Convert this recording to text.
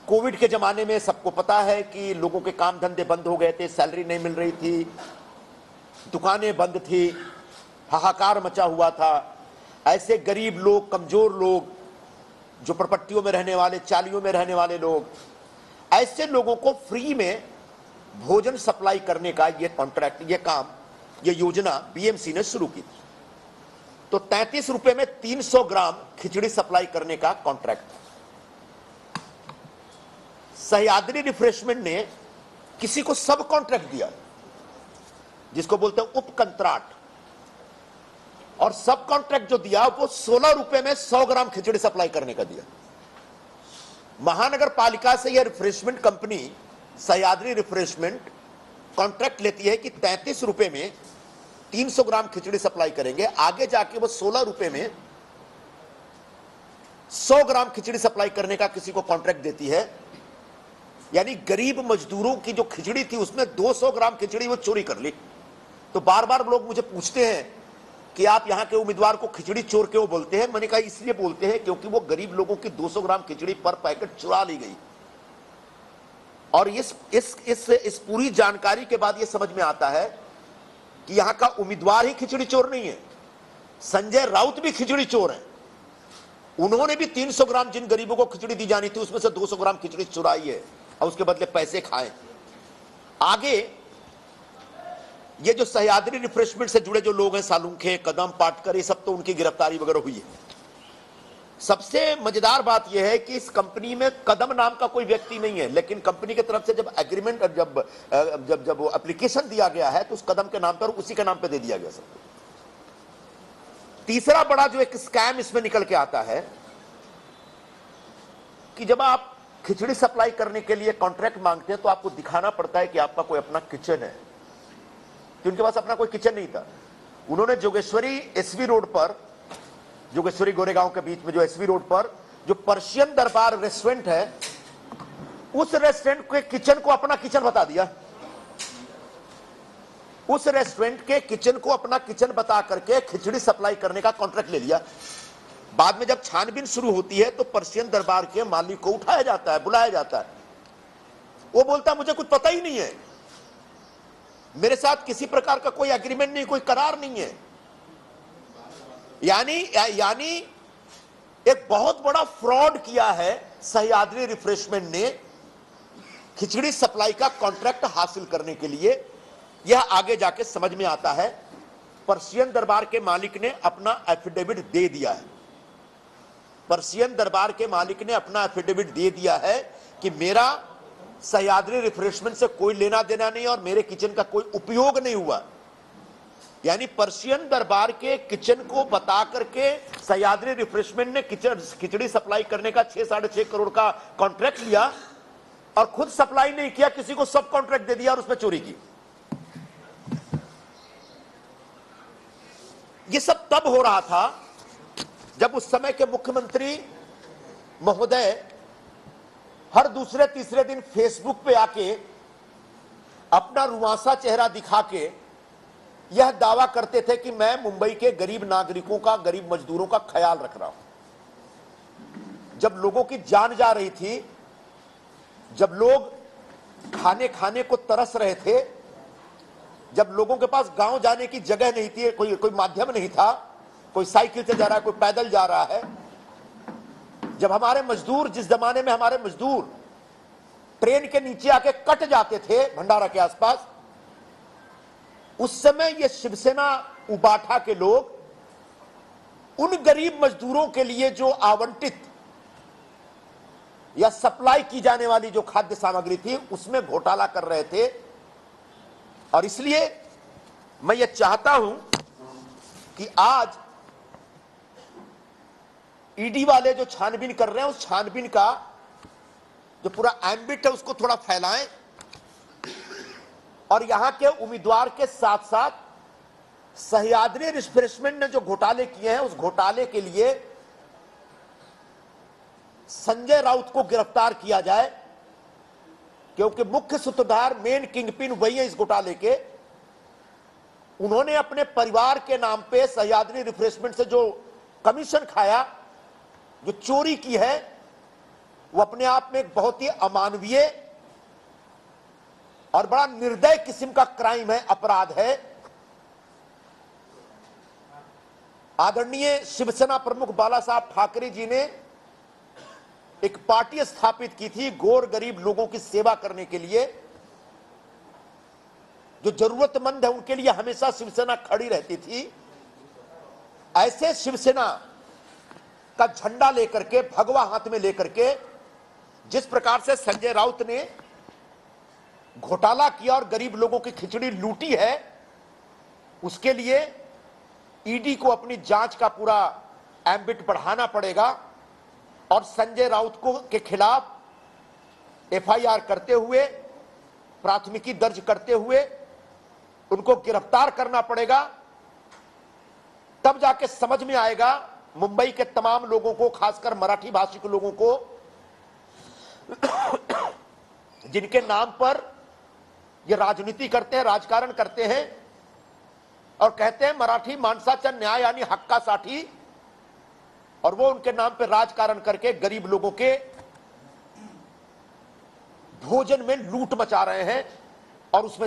Covid के जमाने में सबको पता है कि लोगों के काम धंधे बंद हो गए थे, सैलरी नहीं मिल रही थी, दुकानें बंद थी, हाहाकार मचा हुआ था। ऐसे गरीब लोग, कमजोर लोग, जो प्रपट्टियों में रहने वाले, चालियों में रहने वाले लोग, ऐसे लोगों को फ्री में भोजन सप्लाई करने का ये कॉन्ट्रैक्ट, ये काम, ये योजना बीएमसी ने शुरू की थी। तो 33 रुपए में 300 ग्राम खिचड़ी सप्लाई करने का कॉन्ट्रैक्ट। सह्याद्री रिफ्रेशमेंट ने किसी को सब कॉन्ट्रैक्ट दिया, जिसको बोलते हैं उपकंत्राट, और सब कॉन्ट्रैक्ट जो दिया वो 16 रुपए में 100 ग्राम खिचड़ी सप्लाई करने का दिया। महानगर पालिका से यह refreshment company Sahyadri refreshment contract लेती है कि 33 रुपए में 300 ग्राम खिचड़ी सप्लाई करेंगे। आगे जाके वो 16 रुपए में 100 ग्राम खिचड़ी सप्लाई करने का किसी को कॉन्ट्रैक्ट देती है। यानी गरीब मजदूरों की जो खिचड़ी थी उसमें 200 ग्राम खिचड़ी वो चोरी कर ली। तो बार बार लोग मुझे पूछते हैं कि आप यहां के उम्मीदवार को खिचड़ी चोर क्यों बोलते हैं। मैंने कहा इसलिए बोलते हैं क्योंकि वो गरीब लोगों की 200 ग्राम खिचड़ी पर पैकेट चुरा ली गई। और इस पूरी जानकारी के बाद ये समझ में आता है कि यहां का उम्मीदवार ही खिचड़ी चोर नहीं है, संजय राउत भी खिचड़ी चोर है। उन्होंने भी 300 ग्राम जिन गरीबों को खिचड़ी दी जानी थी उसमें से 200 ग्राम खिचड़ी चुराई है और उसके बदले पैसे खाए। आगे ये जो सह्याद्री रिफ्रेशमेंट से जुड़े जो लोग हैं, सालुंखे, कदम, पाटकर, ये सब तो उनकी गिरफ्तारी वगैरह हुई है। सबसे मजेदार बात यह है कि इस कंपनी में कदम नाम का कोई व्यक्ति नहीं है, लेकिन कंपनी की तरफ से जब एग्रीमेंट, जब वो एप्लीकेशन दिया गया है तो उस कदम के नाम पर, उसी के नाम पर दे दिया गया सब। तीसरा बड़ा जो एक स्कैम इसमें निकल के आता है कि जब आप खिचड़ी सप्लाई करने के लिए कॉन्ट्रैक्ट मांगते हैं तो आपको दिखाना पड़ता है कि आपका कोई अपना किचन है। तो उनके पास अपना कोई किचन नहीं था। उन्होंने जोगेश्वरी एसवी रोड पर, जोगेश्वरी गोरेगांव के बीच में जो एसवी रोड पर जो पर्शियन दरबार रेस्टोरेंट है, उस रेस्टोरेंट के किचन को अपना किचन बता दिया। उस रेस्टोरेंट के किचन को अपना किचन बता करके खिचड़ी सप्लाई करने का कॉन्ट्रैक्ट ले लिया। बाद में जब छानबीन शुरू होती है तो पर्शियन दरबार के मालिक को उठाया जाता है, बुलाया जाता है। वो बोलता है मुझे कुछ पता ही नहीं है, मेरे साथ किसी प्रकार का कोई एग्रीमेंट नहीं, कोई करार नहीं है। यानी एक बहुत बड़ा फ्रॉड किया है सह्याद्री रिफ्रेशमेंट ने खिचड़ी सप्लाई का कॉन्ट्रैक्ट हासिल करने के लिए। यह आगे जाके समझ में आता है। पर्शियन दरबार के मालिक ने अपना एफिडेविट दे दिया है। पर्शियन दरबार के मालिक ने अपना एफिडेविट दे दिया है कि मेरा सह्याद्री रिफ्रेशमेंट से कोई लेना देना नहीं और मेरे किचन का कोई उपयोग नहीं हुआ। यानी पर्शियन दरबार के किचन को बता करके सह्याद्री रिफ्रेशमेंट ने खिचड़ी सप्लाई करने का 6-6.5 करोड़ का कॉन्ट्रैक्ट लिया और खुद सप्लाई नहीं किया, किसी को सब कॉन्ट्रैक्ट दे दिया और उसमें चोरी की। ये सब तब हो रहा था जब उस समय के मुख्यमंत्री महोदय हर दूसरे तीसरे दिन फेसबुक पे आके अपना रुआंसा चेहरा दिखा के यह दावा करते थे कि मैं मुंबई के गरीब नागरिकों का, गरीब मजदूरों का ख्याल रख रहा हूं। जब लोगों की जान जा रही थी, जब लोग खाने को तरस रहे थे, जब लोगों के पास गांव जाने की जगह नहीं थी, कोई माध्यम नहीं था, कोई साइकिल से जा रहा है, कोई पैदल जा रहा है, जब हमारे मजदूर, जिस जमाने में हमारे मजदूर ट्रेन के नीचे आके कट जाते थे भंडारा के आसपास, उस समय ये शिवसेना उबाठा के लोग उन गरीब मजदूरों के लिए जो आवंटित या सप्लाई की जाने वाली जो खाद्य सामग्री थी उसमें घोटाला कर रहे थे। और इसलिए मैं ये चाहता हूं कि आज ईडी वाले जो छानबीन कर रहे हैं, उस छानबीन का जो पूरा एम्बिट है उसको थोड़ा फैलाएं और यहां के उम्मीदवार के साथ साथ सह्याद्री रिफ्रेशमेंट ने जो घोटाले किए हैं उस घोटाले के लिए संजय राउत को गिरफ्तार किया जाए, क्योंकि मुख्य सूत्रधार, मेन किंगपिन वही है इस घोटाले के। उन्होंने अपने परिवार के नाम पे सह्याद्री रिफ्रेशमेंट से जो कमीशन खाया, जो चोरी की है, वो अपने आप में एक बहुत ही अमानवीय और बड़ा निर्दय किस्म का क्राइम है, अपराध है। आदरणीय शिवसेना प्रमुख बाला साहब ठाकरे जी ने एक पार्टी स्थापित की थी गौर गरीब लोगों की सेवा करने के लिए। जो जरूरतमंद है उनके लिए हमेशा शिवसेना खड़ी रहती थी। ऐसे शिवसेना का झंडा लेकर के, भगवा हाथ में लेकर के, जिस प्रकार से संजय राउत ने घोटाला किया और गरीब लोगों की खिचड़ी लूटी है, उसके लिए ईडी को अपनी जांच का पूरा एम्बिट बढ़ाना पड़ेगा और संजय राउत को के खिलाफ एफआईआर करते हुए, प्राथमिकी दर्ज करते हुए उनको गिरफ्तार करना पड़ेगा। तब जाके समझ में आएगा मुंबई के तमाम लोगों को, खासकर मराठी भाषी लोगों को, जिनके नाम पर ये राजनीति करते हैं, राजकारण करते हैं और कहते हैं मराठी माणसाचा न्याय यानी हक्कासाठी, और वो उनके नाम पे राजकारण करके गरीब लोगों के भोजन में लूट मचा रहे हैं और उसमें